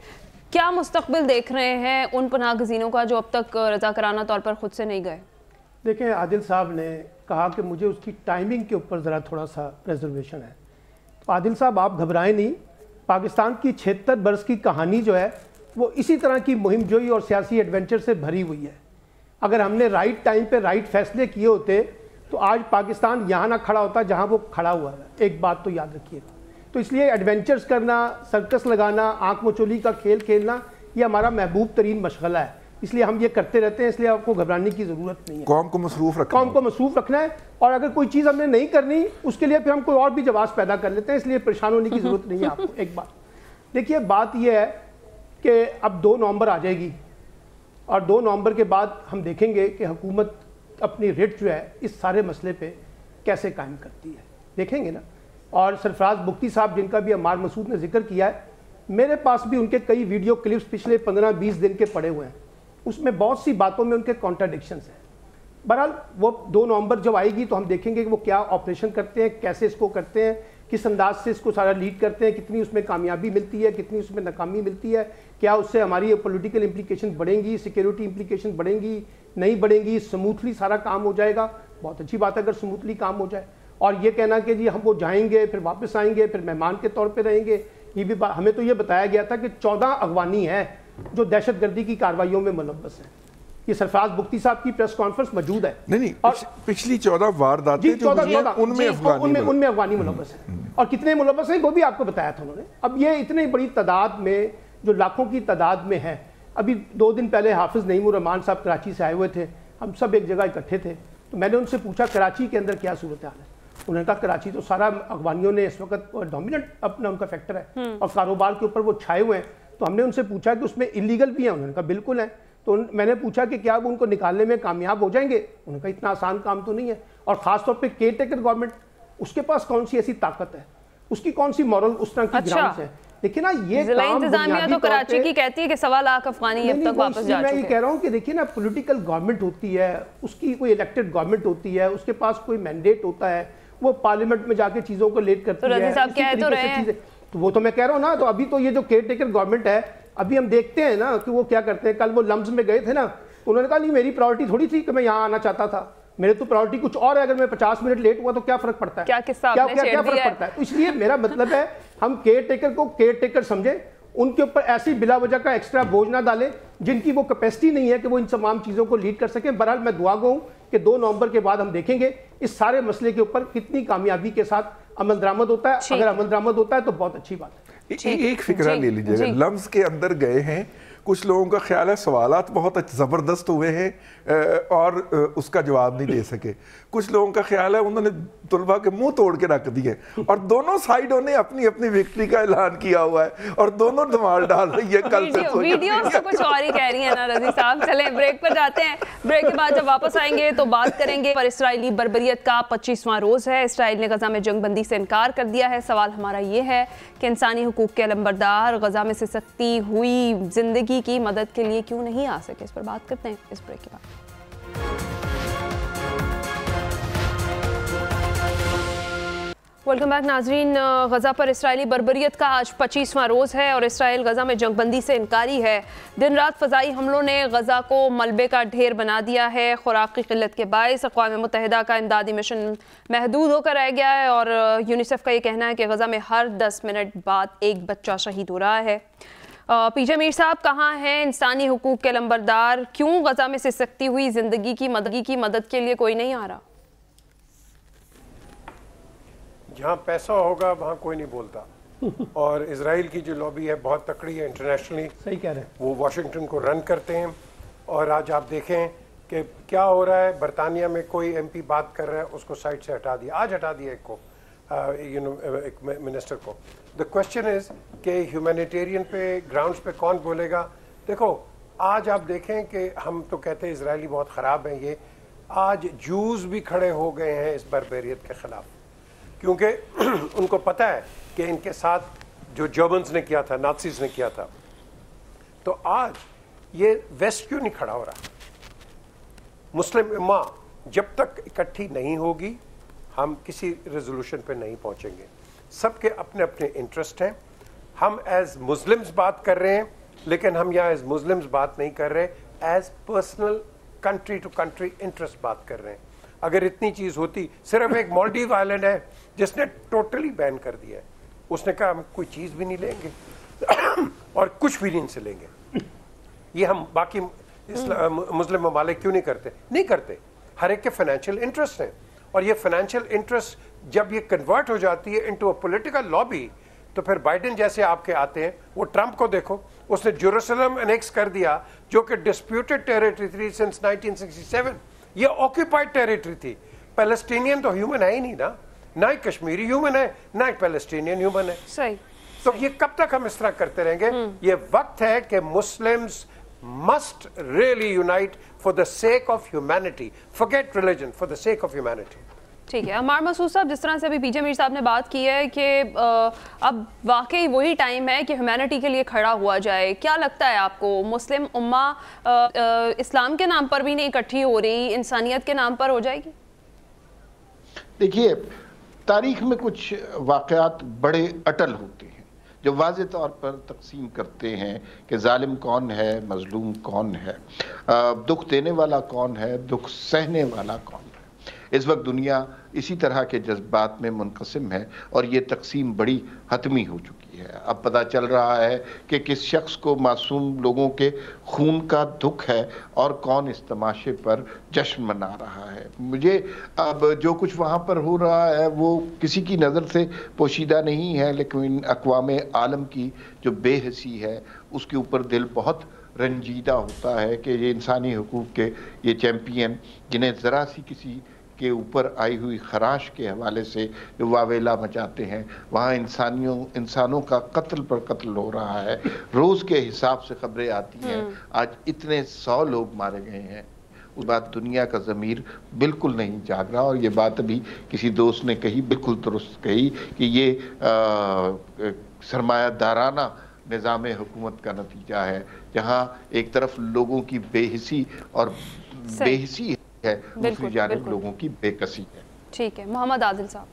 کیا مستقبل دیکھ رہے ہیں ان پناہ گزینوں کا جو اب تک رضاکارانہ طور پر خود سے نہیں گئے؟ دیکھیں, عادل صاحب نے کہا کہ مجھے اس کی ٹائمنگ کے اوپر ذرا تھوڑا سا ریزرویشن ہے. تو عادل صاحب آپ گھبرائیں نہیں, پاکستان کی 76 برس کی کہانی جو ہے وہ اسی طرح کی مہم جوئی اور سیاسی ایڈونچر سے بھری ہوئی ہے. اگر ہم نے رائٹ ٹائم پہ رائٹ فیصلے کیے ہوتے تو آج پاکستان یہاں نہ کھڑا ہوتا جہاں وہ کھڑا ہوا ہے. ایک بات تو یاد رکھیے گا. تو اس لیے ایڈونچرز کرنا, سرکس لگانا, آنکھ مچولی کا کھیل کھیلنا یہ ہمارا محبوب ترین مشغلہ ہے, اس لیے ہم یہ کرتے رہتے ہیں. اس لیے آپ کو گھبرانے کی ضرورت نہیں ہے. قوم کو مصروف رکھنا ہے, اور اگر کوئی چیز ہم نے نہیں کرنی اس کے لیے پھر ہم کوئی اور بھی جواز پیدا کر لیتے ہیں, اس لیے پریشان ہونے کی ضرورت نہیں ہے آپ کو. ایک بات دیکھیے, بات یہ ہے کہ اب 2 نومبر آ جائے گی, اور 2 نومبر کے بعد ہم دیکھیں گے کہ حکومت اپنی ریٹ جو ہے اس سارے مسئلے پہ کیسے قائم کرتی ہے, دیکھیں گے نا. اور سرفراز بگٹی صاحب جن کا بھی عمار مسعود نے ذکر کیا ہے, میرے پاس بھی ان کے کئی ویڈیو کلپس پچھلے 15-20 دن کے پڑے ہوئے ہیں, اس میں بہت سی باتوں میں ان کے کانٹراڈکشنز ہیں. بہرحال وہ 2 نومبر جب آئے گی تو ہم دیکھیں گے کہ وہ کیا آپریشن کرتے ہیں, کیسے اس کو کرتے ہیں, کس انداز سے اس کو سارا لیڈ کرتے ہیں, کتنی اس میں کامیابی ملتی ہے, کتنی اس میں ناکامی ملتی ہے, کیا اس سے ہماری پولیٹیکل امپلیکیشن بڑھیں گی, سیکیورٹی امپلیکیشن بڑھیں گی, نہیں بڑھیں گی, سموتھلی سارا کام ہو جائے گا. بہت اچھی بات ہے اگر سموتھلی کام ہو جائے. اور یہ کہنا کہ جی ہم وہ جائیں گے پھر واپس آئیں گے پھر مہمان کے طور پہ رہیں گے, یہ بھی ہمیں تو یہ بتایا گیا تھا کہ 14 افغانی ہیں جو دہشت گردی کی کارروائیوں میں ملوث ہیں. یہ سرفراز بگٹی صاحب کی پریس کانفرنس موجود ہے. نہیں پچھلی 14 وارداتیں جو ہوئی ہیں ان میں افغانی ملوث ہیں, اور کتنے ملوث ہیں وہ بھی آپ کو بتایا تھا انہوں نے. اب یہ اتنی بڑی تعداد میں, جو لاکھوں کی تعداد میں ہے, ابھی 2 دن پہلے حافظ نعیم الرحمان صاحب کراچی سے آئے ہوئے تھے, ہم سب ایک جگہ اکٹھے تھے, تو میں نے ان سے پوچھا کراچی کے اندر کیا صورتحال ہے. انہوں نے کہا کراچی تو سارا افغانیوں نے اس وقت ڈومیننٹ اپنا ان کا فیکٹر ہے اور کاروبار کے اوپر وہ چھائے ہوئے ہیں. تو ہم نے ان سے پوچھا کہ اس میں انلیگل بھی ہیں, انہوں نے کہا بالکل ہیں. تو میں نے پوچھا کہ کیا وہ ان کو نکالنے میں کامیاب ہو جائیں گے, انہوں نے کہا اتنا آسان کام تو نہیں ہے, اور خاص طور پہ کیئر ٹیکر گورنمنٹ, اس کے پاس کون سی ایسی طاقت ہے, اس کی کون سی مورل اس طرح کی گراؤنڈز ہیں. لیکن نا یہ ضلع انتظامیہ تو کراچی کی کہتی ہے کہ 1.25 لاکھ افغانی اب تک واپس جا چکے ہیں. میں یہ کہہ رہا ہوں کہ دیکھیے نا, پولیٹیکل گورنمنٹ ہوتی ہے, اس کی کوئی الیکٹڈ گورنمنٹ ہوتی ہے, اس کے پاس کوئی مینڈیٹ ہوتا ہے, وہ پارلیمنٹ میں جا کے چیزوں کو لیٹ کرتی ہے. تو رضی صاحب کہہ تو رہے ہیں, تو وہ تو میں کہہ رہا ہوں نا. تو ابھی تو یہ جو کیئر ٹیکر گورنمنٹ ہے, ابھی ہم دیکھتے ہیں نا کہ وہ کیا کرتے ہیں. کل وہ لمز میں گئے تھے نا, تو انہوں نے کہا نہیں میری پرائورٹی تھوڑی تھی کہ میں یہاں آنا چاہتا تھا, میرے تو پرائورٹی کچھ اور ہے, اگر میں 50 منٹ لیٹ ہوا تو کیا فرق پڑتا ہے, کیا فرق پڑتا ہے. تو اس لیے میرا مطلب ہے ہم کیئر ٹیکر کو کیئر ٹیکر سمجھیں, ان کے اوپر ایسی بلا وجہ کا ایکسٹرا بوجھ نہ ڈالیں جن کی وہ کیپیسٹی نہیں ہے کہ وہ ان تمام چیزوں کو لیڈ کر سکیں. بہرحال میں دعا گو ہوں کہ 2 نومبر کے بعد ہم دیکھیں گے اس سارے مسئلے کے اوپر کتنی کامیابی کے ساتھ عمل درآمد ہوتا ہے. اگر عمل درآمد ہوتا ہے تو بہت اچھی بات ہے. ایک فکرہ لے لیجیے گا, لمز کے اندر گئے ہیں, کچھ لوگوں کا خیال ہے سوالات بہت زبردست ہوئے ہیں اور اس کا جواب نہیں دے سکے. کچھ لوگوں کا خیال ہے انہوں نے طلباء کے منہ توڑ کے رکھ دیے, اور دونوں سائیڈوں نے اپنی اپنی وکٹری کا اعلان کیا ہوا ہے, اور دونوں دھمال ڈال رہی ہے. کل سے ویڈیوز تو کچھ اور ہی کہہ رہی ہیں نا رضی صاحب. چلیں بریک پر جاتے ہیں, بریک کے بعد جب واپس آئیں گے تو بات کریں گے پر اسرائیلی بربریت کا 25واں روز ہے. اسرائیل نے غزہ میں جنگ بندی سے انکار کر دیا ہے. سوال ہمارا یہ ہے کہ انسانی حقوق کے علمبردار غزہ میں سے سکتی ہوئی زندگی کی مدد کے لیے کیوں نہیں آ سکے. اس پر بات کرتے ہیں اس بریک کے بعد. ویلکم بیک ناظرین. غزہ پر اسرائیلی بربریت کا آج 25واں روز ہے اور اسرائیل غزہ میں جنگ بندی سے انکاری ہے. دن رات فضائی حملوں نے غزہ کو ملبے کا ڈھیر بنا دیا ہے. خوراک کی قلت کے باعث اقوام متحدہ کا امدادی مشن محدود ہو کر رہ گیا ہے, اور یونیسیف کا یہ کہنا ہے کہ غزہ میں ہر 10 منٹ بعد ایک بچہ شہید ہو رہا ہے. پی جے میر صاحب کہاں ہیں انسانی حقوق کے علمبردار؟ کیوں غزہ میں سے سکتی ہوئی زندگی کی مدد کے لیے کوئی نہیں آ رہا؟ جہاں پیسہ ہوگا وہاں کوئی نہیں بولتا, اور اسرائیل کی جو لابی ہے بہت تکڑی ہے انٹرنیشنلی. صحیح کہہ رہے ہیں. وہ واشنگٹن کو رن کرتے ہیں, اور آج آپ دیکھیں کہ کیا ہو رہا ہے. برطانیہ میں کوئی ایم پی بات کر رہا ہے, اس کو سائٹ سے ہٹا دیا, آج ہٹا دیا ایک منسٹر کو. دا کوشچن از کہ ہیومینیٹیرین پہ گراؤنڈز پہ کون بولے گا. دیکھو آج آپ دیکھیں کہ ہم تو کہتے ہیں اسرائیلی بہت خراب ہیں, یہ آج جوز بھی کھڑے ہو گئے ہیں اس بربریت کے خلاف, کیونکہ ان کو پتہ ہے کہ ان کے ساتھ جو جرمنز نے کیا تھا, نازیز نے کیا تھا. تو آج یہ ویسٹ کیوں نہیں کھڑا ہو رہا؟ مسلم امہ جب تک اکٹھی نہیں ہوگی ہم کسی ریزولوشن پہ نہیں پہنچیں گے. سب کے اپنے اپنے انٹرسٹ ہیں. ہم ایز مسلمز بات کر رہے ہیں, لیکن ہم یہاں ایز مسلمز بات نہیں کر رہے, as personal country to country interest بات کر رہے ہیں. اگر اتنی چیز ہوتی, صرف ایک مالڈیو آئلینڈ ہے جس نے ٹوٹلی بین کر دیا ہے, اس نے کہا ہم کوئی چیز بھی نہیں لیں گے اور کچھ بھی نہیں ان سے لیں گے. یہ ہم باقی مسلم ممالک کیوں نہیں کرتے؟ نہیں کرتے, ہر ایک کے فائنینشیل انٹرسٹ ہیں, اور یہ فائنینشیل انٹرسٹ جب یہ کنورٹ ہو جاتی ہے انٹو اے پولیٹیکل لابی, تو پھر بائیڈن جیسے آپ کے آتے ہیں. وہ ٹرمپ کو دیکھو, اس نے جیروسلم انیکس کر دیا جو کہ ڈسپیوٹڈ ٹیریٹری تھی سنس 1967. یہ آکوپائڈ ٹیریٹری تھی. پیلسٹینین تو ہیومن ہے ہی نہیں نا, نہ ہی کشمیری ہیومن ہے, نہ ہی پیلسٹینین ہیومن ہے. صحیح. تو یہ کب تک ہم اس طرح کرتے رہیں گے؟ یہ وقت ہے کہ Muslims must really unite for the sake of humanity. Forget religion, for the sake of humanity. ٹھیک ہے. عمار مسعود صاحب, جس طرح سے ابھی پی جے میر صاحب نے بات کی ہے کہ اب واقعی وہی ٹائم ہے کہ ہیومینٹی کے لیے کھڑا ہوا جائے, کیا لگتا ہے آپ کو مسلم امہ اسلام کے نام پر بھی نہیں اکٹھی ہو رہی, انسانیت کے نام پر ہو جائے گی؟ دیکھیے, تاریخ میں کچھ واقعات بڑے اٹل ہوتے ہیں جو واضح طور پر تقسیم کرتے ہیں کہ ظالم کون ہے, مظلوم کون ہے, دکھ دینے والا کون ہے, دکھ سہنے والا کون ہے. اس وقت دنیا اسی طرح کے جذبات میں منقسم ہے اور یہ تقسیم بڑی حتمی ہو چکی ہے. اب پتہ چل رہا ہے کہ کس شخص کو معصوم لوگوں کے خون کا دکھ ہے اور کون اس تماشے پر جشن منا رہا ہے. مجھے اب جو کچھ وہاں پر ہو رہا ہے وہ کسی کی نظر سے پوشیدہ نہیں ہے، لیکن اقوام عالم کی جو بے حسی ہے اس کے اوپر دل بہت رنجیدہ ہوتا ہے کہ یہ انسانی حقوق کے یہ چیمپئن جنہیں ذرا سی کسی کے اوپر آئی ہوئی خراش کے حوالے سے جو واویلا مچاتے ہیں، وہاں انسانوں کا قتل پر قتل ہو رہا ہے. روز کے حساب سے خبریں آتی ہیں، آج اتنے 100 لوگ مارے گئے ہیں. اس بات دنیا کا ضمیر بالکل نہیں جاگ رہا. اور یہ بات ابھی کسی دوست نے کہی، بالکل درست کہی، کہ یہ سرمایہ دارانہ نظام حکومت کا نتیجہ ہے، جہاں ایک طرف لوگوں کی بے حسی اور بے حسی ہے، دوسری جانب لوگوں کی بے کسی ہے. ٹھیک ہے، محمد عادل صاحب.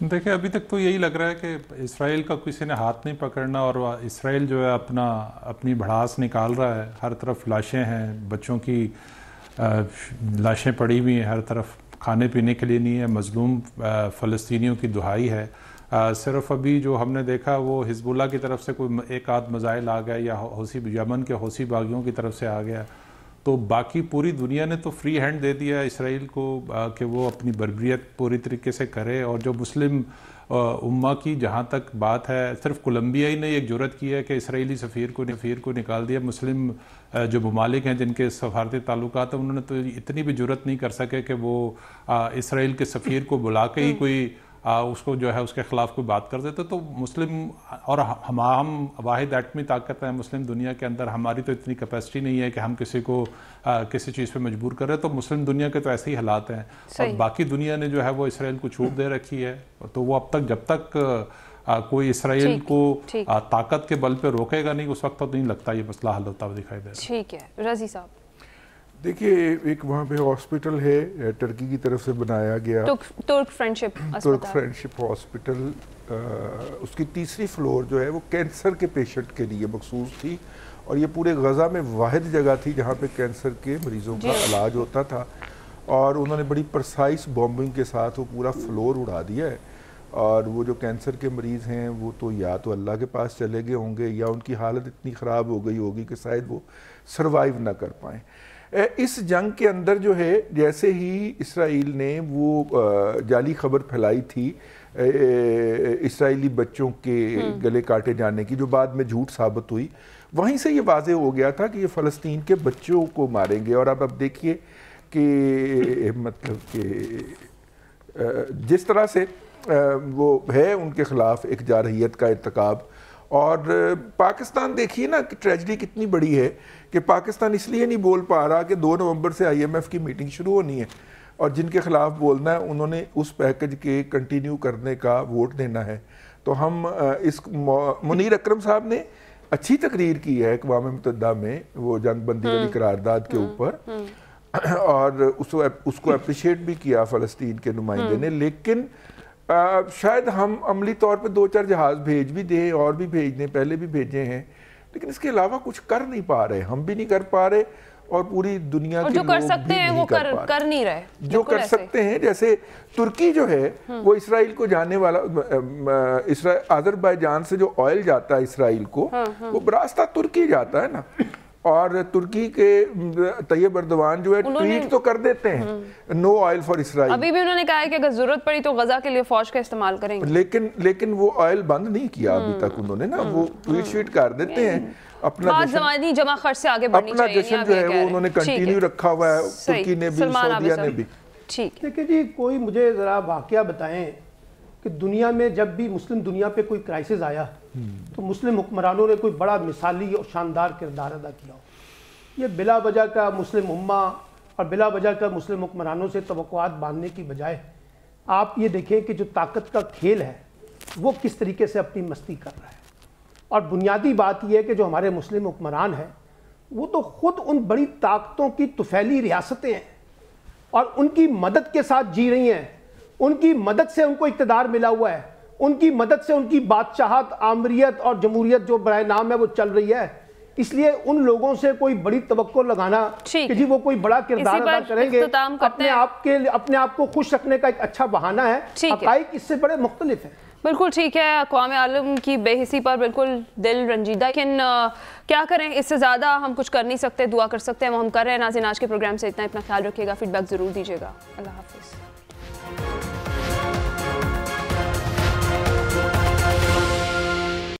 دیکھیں ابھی تک تو یہی لگ رہا ہے کہ اسرائیل کا کسی نے ہاتھ نہیں پکڑنا، اور اسرائیل جو ہے اپنی بھڑاس نکال رہا ہے. ہر طرف لاشیں ہیں، بچوں کی لاشیں پڑی ہوئی ہیں ہر طرف، کھانے پینے کے لیے نہیں ہے. مظلوم فلسطینیوں کی دہائی ہے. صرف ابھی جو ہم نے دیکھا وہ حزب اللہ کی طرف سے کوئی ایک آدھ میزائل آ گیا، یا یمن کے حوثی باغیوں کی طرف سے آ گیا. تو باقی پوری دنیا نے تو فری ہینڈ دے دیا اسرائیل کو کہ وہ اپنی بربریت پوری طریقے سے کرے. اور جو مسلم امہ کی جہاں تک بات ہے، صرف کولمبیا ہی نے ایک جرأت کی ہے کہ اسرائیلی سفیر کو نکال دیا. مسلم جو ممالک ہیں جن کے سفارتی تعلقات ہیں، انہوں نے تو اتنی بھی جرأت نہیں کر سکے کہ وہ اسرائیل کے سفیر کو بلا کے ہی کوئی اس کو جو ہے اس کے خلاف کوئی بات کر دیتے. تو مسلم اور ہم واحد ایٹمی طاقت ہیں مسلم دنیا کے اندر، ہماری تو اتنی کیپیسٹی نہیں ہے کہ ہم کسی کو کسی چیز پہ مجبور کر رہے. تو مسلم دنیا کے تو ایسے ہی حالات ہیں، اور باقی دنیا نے جو ہے وہ اسرائیل کو چھوٹ دے رکھی ہے. تو وہ اب تک جب تک کوئی اسرائیل کو طاقت کے بل پہ روکے گا نہیں، اس وقت تو نہیں لگتا یہ مسئلہ حل ہوتا ہوا دکھائی دے رہا ہے. ٹھیک ہے، رضی صاحب. دیکھیے ایک وہاں پہ ہاسپٹل ہے ٹرکی کی طرف سے بنایا گیا، ترک فرینڈشپ ہاسپٹل. اس کی تیسری فلور جو ہے وہ کینسر کے پیشنٹ کے لیے مخصوص تھی، اور یہ پورے غزہ میں واحد جگہ تھی جہاں پہ کینسر کے مریضوں کا علاج ہوتا تھا. اور انہوں نے بڑی پرسائز بومبنگ کے ساتھ وہ پورا فلور اڑا دیا ہے. اور وہ جو کینسر کے مریض ہیں وہ تو یا تو اللہ کے پاس چلے گئے ہوں گے، یا ان کی حالت اتنی خراب ہو گئی ہوگی کہ شاید وہ سروائیو نہ کر پائیں. اس جنگ کے اندر جو ہے جیسے ہی اسرائیل نے وہ جعلی خبر پھیلائی تھی اسرائیلی بچوں کے گلے کاٹے جانے کی، جو بعد میں جھوٹ ثابت ہوئی، وہیں سے یہ واضح ہو گیا تھا کہ یہ فلسطین کے بچوں کو ماریں گے. اور اب دیکھیے کہ مطلب کہ جس طرح سے وہ ہے ان کے خلاف ایک جارحیت کا ارتکاب. اور پاکستان دیکھیے نا کہ ٹریجڈی کتنی بڑی ہے کہ پاکستان اس لیے نہیں بول پا رہا کہ 2 نومبر سے IMF کی میٹنگ شروع ہونی ہے، اور جن کے خلاف بولنا ہے انہوں نے اس پیکج کے کنٹینیو کرنے کا ووٹ دینا ہے. تو ہم اس منیر اکرم صاحب نے اچھی تقریر کی ہے اقوام متحدہ میں وہ جنگ بندی والی قرارداد کے اوپر، اور اس کو اپریشیٹ بھی کیا فلسطین کے نمائندے نے. لیکن شاید ہم عملی طور پہ 2-4 جہاز بھیج بھی دیں، اور بھی بھیجنے پہلے بھی بھیجے ہیں، لیکن اس کے علاوہ کچھ کر نہیں پا رہے. ہم بھی نہیں کر پا رہے، اور پوری دنیا کے لوگ بھی نہیں کر نہیں رہے. جو کر سکتے ہیں، جیسے ترکی جو ہے وہ اسرائیل کو جانے والا، آذربائیجان سے جو آئل جاتا ہے اسرائیل کو وہ براستہ ترکی جاتا ہے نا. اور ترکی کے طیب اردوان جو ہے ٹویٹ تو کر دیتے ہیں نو آئل فار اسرائیل. ابھی بھی انہوں نے کہا ہے کہ اگر ضرورت پڑی تو غزہ کے لیے فوج کا استعمال کریں گے، لیکن وہ آئل بند نہیں کیا ابھی تک انہوں نے نا. وہ ٹویٹ شیٹ کر دیتے ہیں. اپنا جمع خرچ سے آگے بڑھنی چاہیے، اپنا جشن جو ہے وہ انہوں نے کنٹینیو رکھا ہوا ہے، ترکی نے بھی سعودیہ نے بھی. ٹھیک دیکھیں جی، کوئی مجھے ذرا واقعہ بتائیں کہ دنیا میں جب بھی مسلم دنیا پہ کوئی کرائسس آیا تو مسلم حکمرانوں نے کوئی بڑا مثالی اور شاندار کردار ادا کیا ہو. یہ بلا وجہ کا مسلم امہ اور بلا وجہ کا مسلم حکمرانوں سے توقعات باندھنے کی بجائے آپ یہ دیکھیں کہ جو طاقت کا کھیل ہے وہ کس طریقے سے اپنی مستی کر رہا ہے. اور بنیادی بات یہ ہے کہ جو ہمارے مسلم حکمران ہیں وہ تو خود ان بڑی طاقتوں کی طفیلی ریاستیں ہیں اور ان کی مدد کے ساتھ جی رہی ہیں. ان کی مدد سے ان کو اقتدار ملا ہوا ہے، ان کی مدد سے ان کی بادشاہت، آمریت اور جمہوریت جو برائے نام ہے وہ چل رہی ہے. اس لیے ان لوگوں سے کوئی بڑی توقع لگانا کہ جی وہ کوئی بڑا کردار ادا کریں گے اپنے آپ کو خوش رکھنے کا ایک اچھا بہانہ ہے، حقائق اس سے بڑے مختلف ہیں۔ بالکل ٹھیک ہے، اقوام عالم کی بے حسی پر بالکل دل رنجیدہ، لیکن کیا کریں، اس سے زیادہ ہم کچھ کر نہیں سکتے، دعا کر سکتے ہیں وہ ہم کر رہے ہیں۔ ناظرین آج کے پروگرام سے اتنا، اپنا خیال رکھیے گا، فیڈ بیک ضرور دیجیے گا۔ اللہ حافظ۔